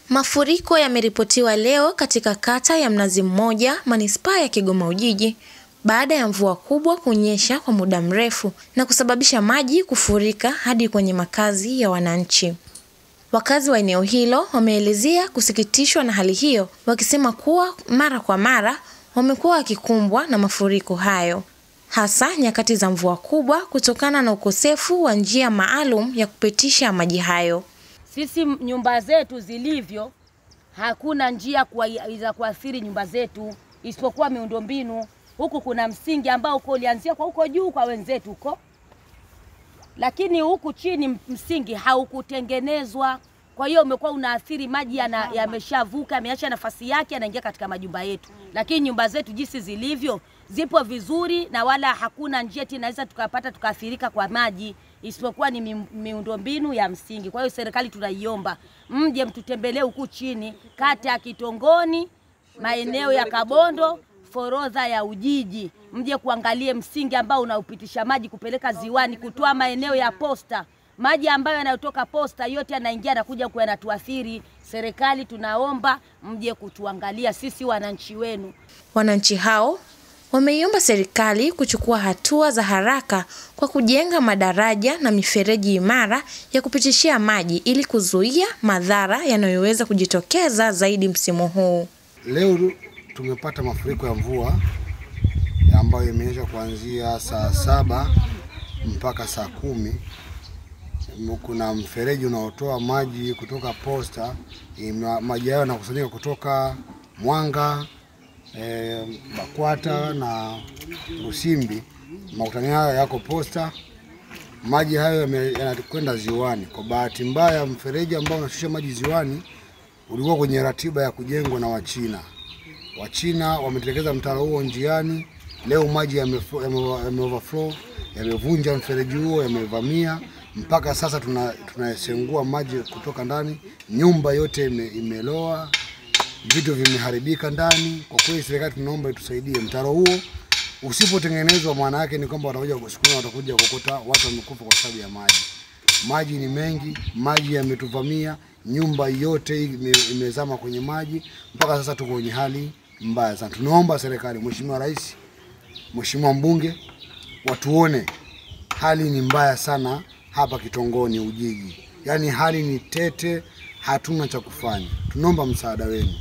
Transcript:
Mafuriko yameripotiwa leo katika kata ya Mnazi Mmoja, manispaa ya Kigoma Ujiji, baada ya mvua kubwa kunyesha kwa muda mrefu na kusababisha maji kufurika hadi kwenye makazi ya wananchi. Wakazi wa eneo hilo wameelezea kusikitishwa na hali hiyo, wakisema kuwa mara kwa mara wamekuwa wakikumbwa na mafuriko hayo, hasa nyakati za mvua kubwa kutokana na ukosefu wa njia maalum ya kupitisha maji hayo. Sisi nyumba zetu zilivyo, hakuna njia za kuathiri nyumba zetu isipokuwa miundombinu. Huku kuna msingi ambao uko ulianzia kwa huko juu kwa wenzetu huko, lakini huku chini msingi haukutengenezwa. Kwa hiyo umekuwa unaathiri, maji yameshavuka, yameacha nafasi yake, yanaingia katika majumba yetu. Lakini nyumba zetu jinsi zilivyo zipo vizuri, na wala hakuna njia tunaweza tukapata tukaathirika kwa maji, isipokuwa ni miundombinu ya msingi. Kwa hiyo serikali tunaiomba mje mtutembelee huku chini, kata ya Kitongoni, maeneo ya Kabondo, forodha ya Ujiji, mje kuangalie msingi ambao unaupitisha maji kupeleka ziwani, kutoa maeneo ya posta. Maji ambayo yanayotoka posta yote yanaingia na kuja kwa yanatuathiri. Serikali tunaomba mje kutuangalia sisi wananchi wenu. Wananchi hao wameiomba serikali kuchukua hatua za haraka kwa kujenga madaraja na mifereji imara ya kupitishia maji ili kuzuia madhara yanayoweza kujitokeza zaidi msimu huu. Leo tumepata mafuriko ya mvua ambayo imenyesha kuanzia saa 7 mpaka saa 10. Kuna mfereji unaotoa maji kutoka posta, maji hayo yanakusanyika kutoka Mwanga, Bakwata na Usimbi. Makutano hayo yako posta. Maji hayo yanakwenda ziwani. Kwa bahati mbaya, mfereji ambao unashusha maji ziwani ulikuwa kwenye ratiba ya kujengwa na Wachina. Wachina wametelekeza mtaro huo njiani. Leo maji yame-overflow, yamevunja mfereji huo, yamevamia. Mpaka sasa tunasengua maji kutoka ndani. Nyumba yote imeloa, vitu vimeharibika ndani. Kwa kweli serikali tunaomba itusaidie. Mtaro huo usipotengenezwa, maana yake ni kwamba watakuja kukuta watu wamekufa kwa sababu ya maji. Maji ni mengi, maji yametuvamia, nyumba yote imezama kwenye maji. Mpaka sasa tuko kwenye hali mbaya sana. Tunaomba serikali, Mheshimiwa Rais, Mheshimiwa Mbunge, watuone. Hali ni mbaya sana hapa Kitongoni Ujiji. Yaani hali ni tete, hatuna cha kufanya. Tunaomba msaada wenu.